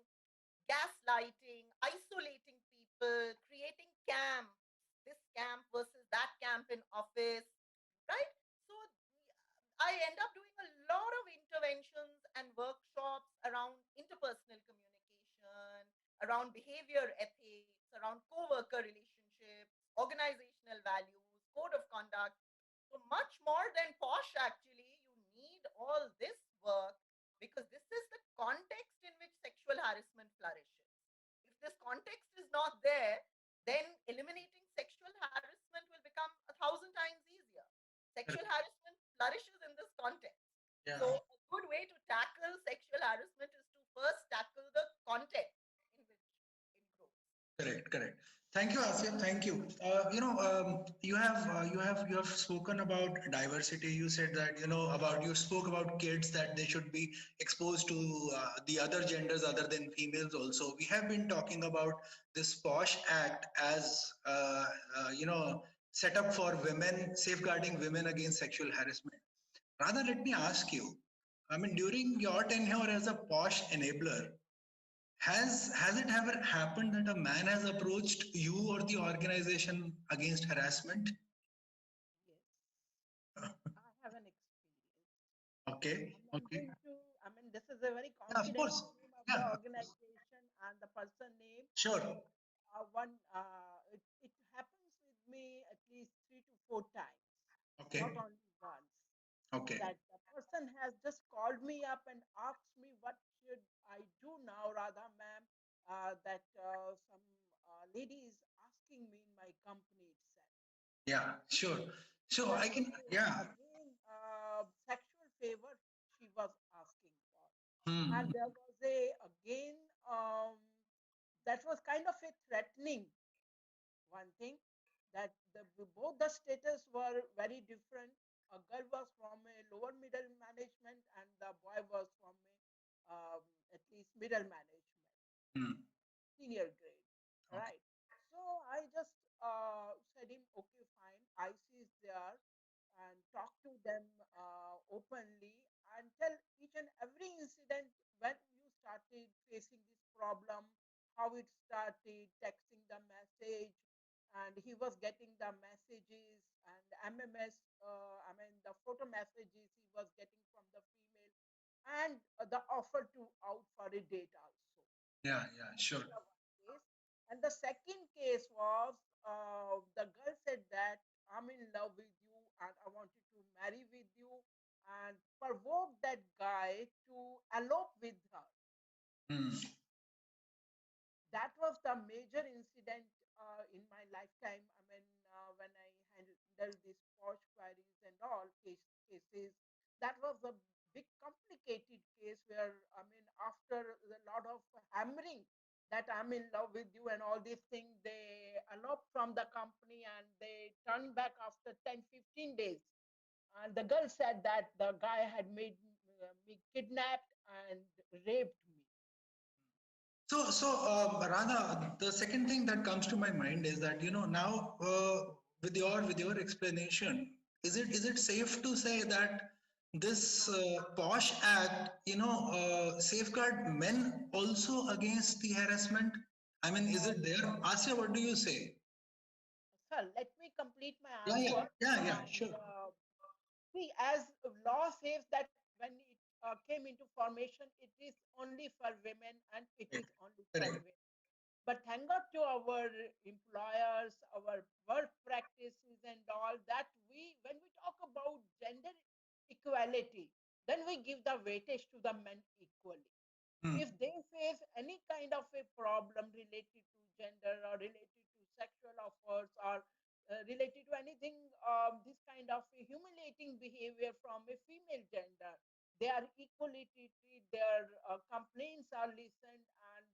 gaslighting, isolating people, creating camps, this camp versus that camp in office, right? So I end up doing a lot of interventions and workshops around interpersonal interpersonal communication, around behavior ethics, around co-worker relationships, organizational values, code of conduct. So much more than posh, actually, you need all this work because this is the context in which sexual harassment flourishes. If this context is not there, then eliminating sexual harassment will become 1,000 times easier. Sexual harassment flourishes in this context. Yeah. So, a good way to tackle sexual harassment is to first tackle the context in which it grows. Correct, correct. Thank you, Asif. Thank you. You have spoken about diversity. You said that you spoke about kids that they should be exposed to the other genders other than females. Also, we have been talking about this POSH Act as set up for women, safeguarding women against sexual harassment. Rather, let me ask you. I mean, during your tenure as a POSH enabler, has it ever happened that a man has approached you or the organization against harassment? Yes, I have an experience. Okay, I'm not okay. going to, I mean, this is a very Yeah, of course. confidential name of the Yeah, organization and the person name. sure. It happens with me at least 3 to 4 times, not Okay, only once. okay. That the person has just called me up and asked me what should I do now, Radha ma'am. That some lady is asking me in my company itself. Yeah, sure. So That I was can, yeah. again sexual favor she was asking for, and Hmm. there was a again that was kind of a threatening one thing that both the status were very different. A girl was from a lower middle management, and the boy was from a at least middle management, Hmm. senior grade. Okay. Right. So I just said him, okay, fine. IC is there, and talk to them openly and tell each and every incident when you started facing this problem, how it started, texting the message, and he was getting the messages and MMS, I mean the photo messages he was getting from the female, and the offer to out for a date also. Yeah, yeah, That sure. was the one case. And the second case was the girl said that I'm in love with you and I wanted to marry with you, and provoked that guy to elope with her. Hmm. That was the major incident in my lifetime. I mean, when I handled these posh queries and all cases, that was a big complicated case where, I mean, after a lot of hammering that I'm in love with you and all these things, they eloped from the company and they turned back after 10, 15 days. And the girl said that the guy had made me kidnapped and raped me. Radha, the second thing that comes to my mind is that now with your explanation, is it safe to say that this POSH Act safeguard men also against the harassment? I mean, is it there? Asya, what do you say? Sir, let me complete my Yeah, yeah, answer. yeah, yeah, And sure. see, as law says that when it came into formation, it is only for women and it is Correct, only for correct. women. But thank God to our employers, our work practices, and all that when we talk about gender equality, then we give the weightage to the men equally. Hmm. If they face any kind of a problem related to gender or related to sexual offers or related to anything, this kind of a humiliating behavior from a female gender, they are equally treated, their complaints are listened, and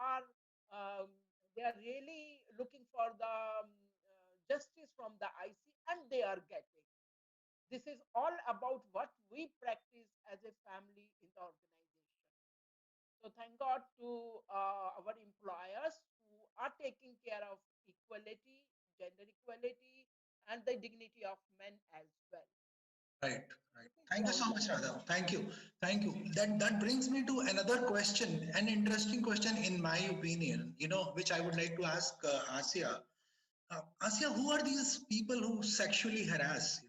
are um, they are really looking for the justice from the IC, and they are getting. This is all about what we practice as a family in the organization. So thank God to our employers who are taking care of equality, gender equality, and the dignity of men as well. Right, right. This is the Thank you so much, organization. Radha. Thank you. Thank you. That brings me to another question, an interesting question in my opinion, which I would like to ask Asya. Asya, who are these people who sexually harass?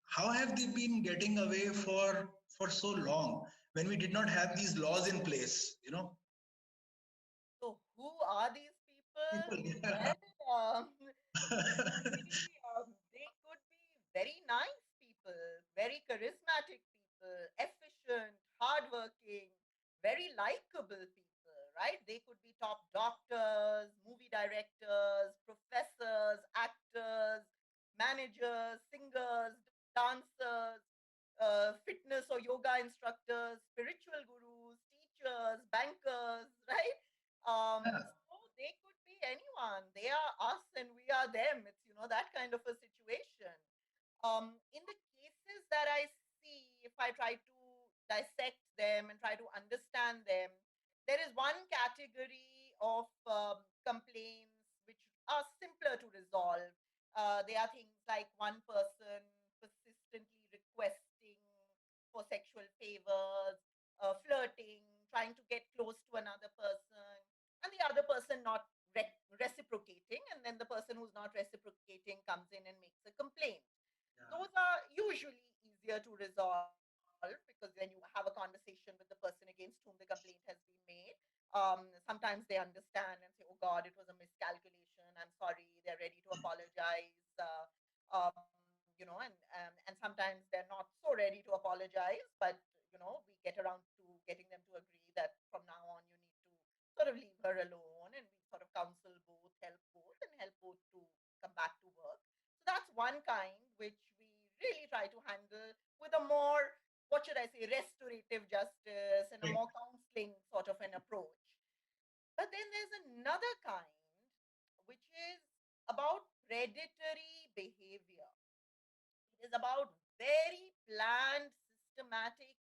How have they been getting away for so long? when we did not have these laws in place, you know. So who are these people? People, yeah. Well, basically, they could be very nice people, very charismatic people, efficient, hardworking, very likable people, right? They could be top doctors, movie directors, professors, actors, managers, singers, dancers, fitness or yoga instructors, spiritual gurus, teachers, bankers, right? So they could be anyone. They are us and we are them. It's, that kind of a situation. In the cases that I see, if I try to dissect them and try to understand them, there is one category of complaints which are simpler to resolve. They are things like one person persistently requesting for sexual favors, flirting, trying to get close to another person, and the other person not reciprocating, and then the person who's not reciprocating comes in and makes a complaint. Those are usually easier to resolve because when you have a conversation with the person against whom the complaint has been made, sometimes they understand and say, "Oh God, it was a miscalculation. I'm sorry." They're ready to apologize. And sometimes they're not so ready to apologize, but we get around to getting them to agree that from now on you need to sort of leave her alone, and we sort of counsel both, help both, and help both to come back to work. So that's one kind which we really try to handle with a more, what should I say, restorative justice and a Right. more counseling sort of an approach. But then there's another kind which is about predatory behavior. It is about very planned, systematic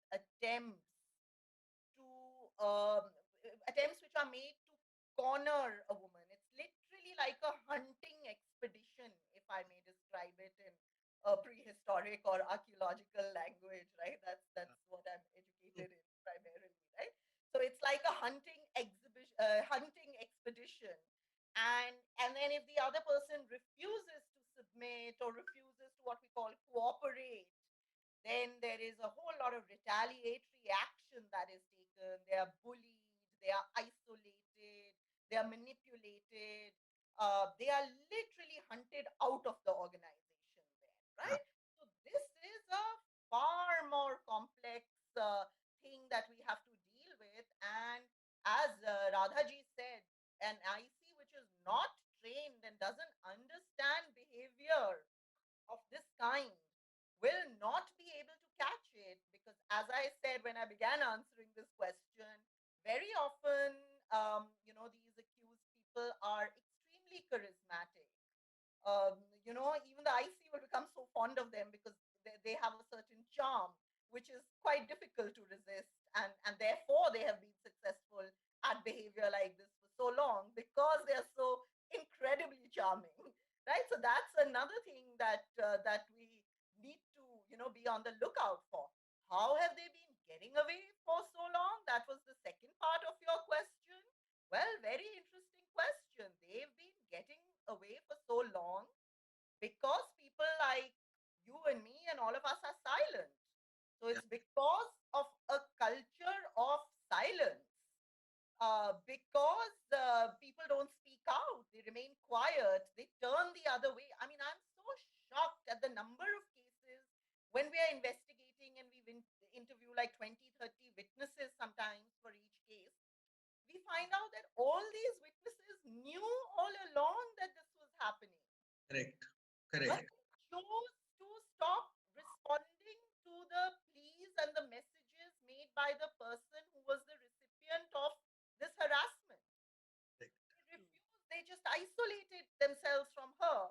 to um, attempts which are made to corner a woman. It's literally like a hunting expedition, if I may describe it in a prehistoric or archaeological language, right? That's what I'm educated in primarily, right? So it's like a hunting expedition, and then if the other person refuses to submit or refuses to what we call cooperate, then there is a whole lot of retaliatory action that is taken. They are bullied, they are isolated, they are manipulated, they are literally hunted out of the organization there, Yeah. right? So this is a far more complex thing that we have to deal with. And as Radhaji said, an IC which is not trained and doesn't understand behavior of this kind will not be able to catch it, because as I said when I began answering this question, very often these accused people are extremely charismatic. Even the IC will become so fond of them because they have a certain charm which is quite difficult to resist, and therefore they have been successful at behavior like this for so long because they are so incredibly charming, right? So that's another thing that we need to be on the lookout for. How have they been getting away for so long? That was the second part of your question. Well, very interesting question. They've been getting away for so long because people like you and me and all of us are silent. So Yeah. it's because of a culture of silence, because people don't speak out, they remain quiet, they turn the other way. I mean, I'm so shocked at the number of cases when we are investigating and interview like 20, 30 witnesses sometimes for each case. We find out that all these witnesses knew all along that this was happening, Correct. but Correct. they chose to stop responding to the pleas and the messages made by the person who was the recipient of this harassment. Correct. They refused, they just isolated themselves from her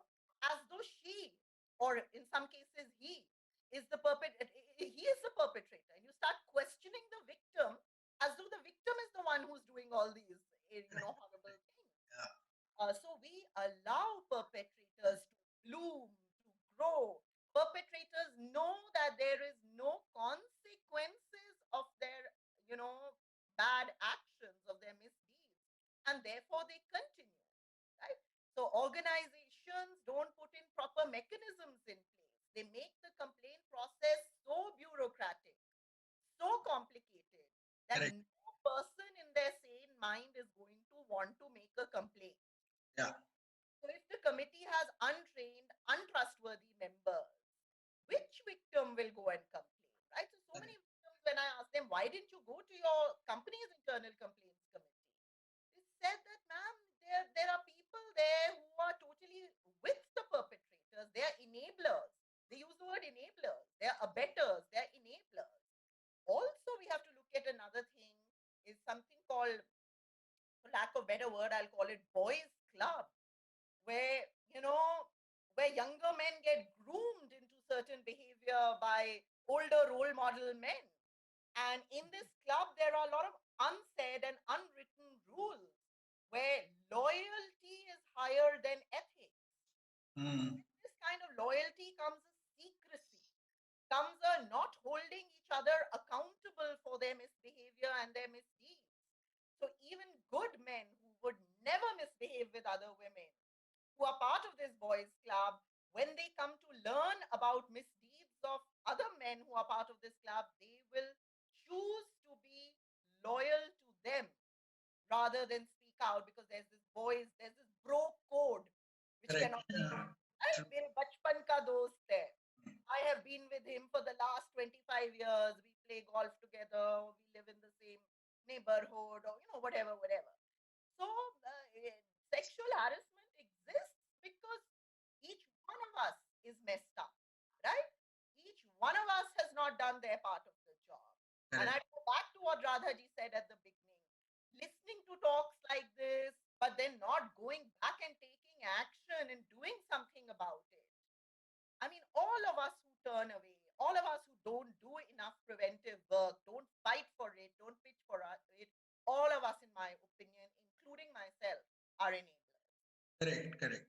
as though she, or in some cases, he is the perpetrator. And you start questioning the victim as though the victim is the one who's doing all these, Correct. horrible things. Yeah. So we allow perpetrators to bloom, to grow. Perpetrators know that there is no consequences of their, bad actions, of their misdeeds, and therefore they continue, right? So organizations don't put in proper mechanisms in place. They make the complaint process so bureaucratic, so complicated that Correct. no person in their sane mind is going to want to make a complaint. Yeah. So if the committee has untrained, untrustworthy members, which victim will go and complain, right? So Correct. many victims, when I ask them, why didn't you go to your company's internal complaints committee? They said that, ma'am, there are people there who are totally with the perpetrators. They are enablers. They use the word enablers. They are abettors. They are enablers. Also, we have to look at another thing is something called, for lack of better word, I'll call it boys club, where where younger men get groomed into certain behavior by older role model men. And in this club, there are a lot of unsaid and unwritten rules where loyalty is higher than ethics. Hmm. This kind of loyalty comes a secrecy, comes a not holding each other accountable for their misbehavior and their misdeeds. So even good men who would never misbehave with other women, who are part of this boys club, when they come to learn about misdeeds of other men who are part of this club, they will choose to be loyal to them rather than speak out, because there's this bro code which Correct. cannot be Yeah. broken. Right? True. मेरे बचपन का दोस्त है. I have been with him for the last 25 years. We play golf together. We live in the same neighborhood, or whatever, whatever. So sexual harassment exists because each one of us is messed up, right? Each one of us has not done their part of the job. And I Correct. go back to what Radhaji said at the beginning. Listening to talks like this, but then not going back and taking action and doing something about it. I mean, all of us who turn away, all of us who don't do enough preventive work, don't fight for it, don't pitch for it, all of us, in my opinion, including myself, are enablers. Correct. Correct.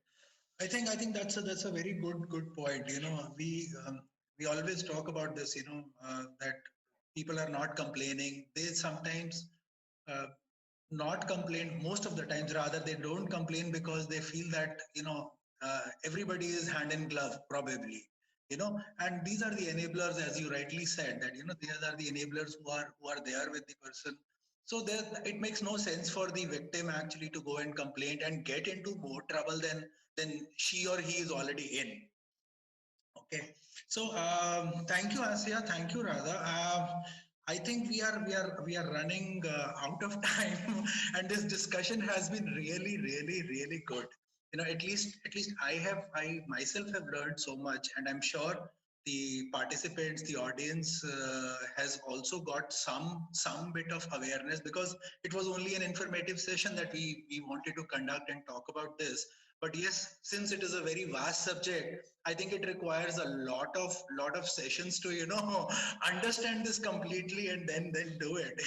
I think that's a very good point. We always talk about this. That people are not complaining. They sometimes uh, not complain. Most of the times, rather, they don't complain because they feel that everybody is hand in glove, probably. And these are the enablers, as you rightly said, that these are the enablers who are there with the person. So there, it makes no sense for the victim actually to go and complain and get into more trouble than she or he is already in. Okay. So thank you, Asya. Thank you, Radha. I think we are running out of time, and this discussion has been really, really, really good. At least I myself have learned so much, and I'm sure the participants, the audience has also got some bit of awareness, because it was only an informative session that we wanted to conduct and talk about this. But yes, since it is a very vast subject, I think it requires a lot of sessions to understand this completely and then do it.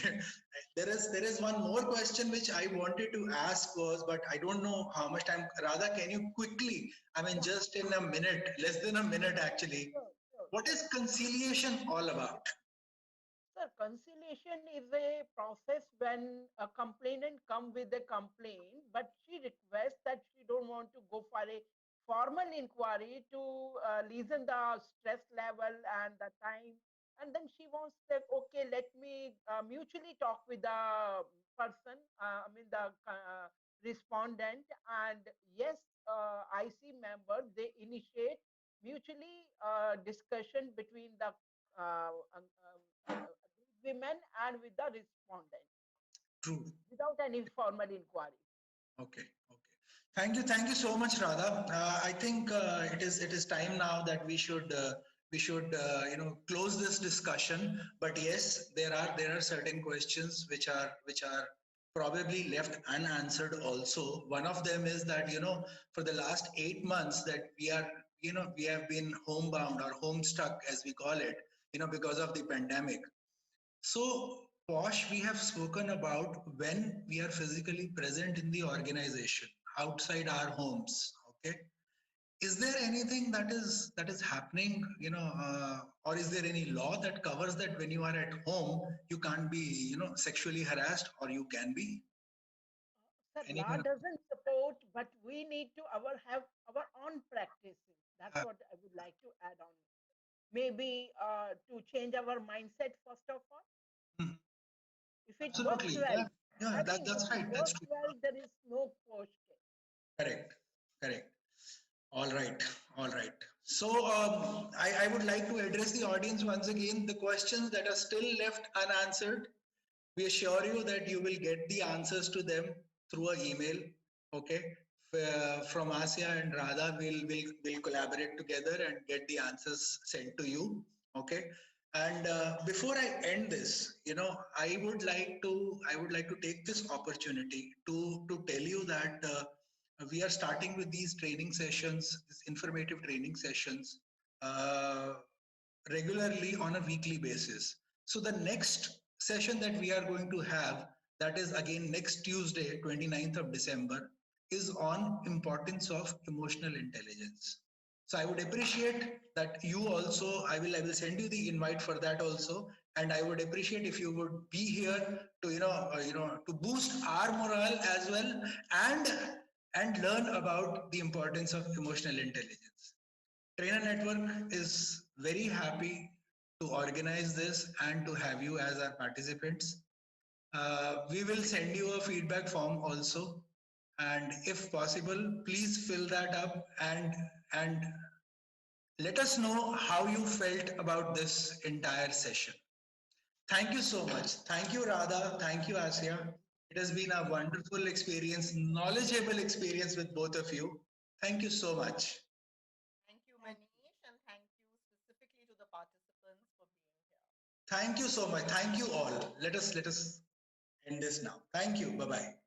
There is one more question which I wanted to ask was, but I don't know how much time. Radha, can you quickly, I mean, Yeah, just in a minute, less than a minute actually, sure, sure, what sure. is conciliation all about? Sir, conciliation is a process when a complainant come with a complaint, but she requests that she don't want to go for a formal inquiry to lessen the stress level and the time. And then she wants that, okay, let me mutually talk with the person, I mean the respondent. And yes, IC member, they initiate mutually discussion between the women and with the respondent True. without any formal inquiry. Okay. Okay. Thank you so much, Radha. I think it is time now that we should close this discussion. But yes, there are certain questions which are probably left unanswered also. One of them is that for the last 8 months that we have been homebound or home stuck, as we call it, because of the pandemic. So, Posh, we have spoken about when we are physically present in the organization outside our homes. Okay, is there anything that is happening? Or is there any law that covers that when you are at home you can't be sexually harassed, or you can be Sir, law anything? doesn't support, but we need to have our own practices. That's Uh, what I would like to add on. Maybe to change our mindset first of all. If it works Absolutely. well, Yeah. Yeah, I think if that's it right. That's works true. well, there is no question. Correct. Correct. All right. All right. So I would like to address the audience once again. The questions that are still left unanswered, we assure you that you will get the answers to them through an email. Okay. From Asya and Radha, we'll collaborate together and get the answers sent to you. Okay. And before I end this, I would like to take this opportunity to tell you that we are starting with these training sessions, these informative training sessions, uh, regularly on a weekly basis. So the next session that we are going to have, that is again next Tuesday, 29th of December, is on importance of emotional intelligence. So I would appreciate that you also, I will send you the invite for that also. And I would appreciate if you would be here to, to boost our morale as well, and and learn about the importance of emotional intelligence. Trainer Network is very happy to organize this and to have you as our participants. We will send you a feedback form also, and if possible, please fill that up and let us know how you felt about this entire session. Thank you so much. Thank you, Radha. Thank you, Asya. It has been a wonderful experience, knowledgeable experience with both of you. Thank you so much. Thank you, Thank Manish, and thank you specifically to the participants for being here. Thank you so much. Thank you all. Let us end this now. Thank you. Bye bye.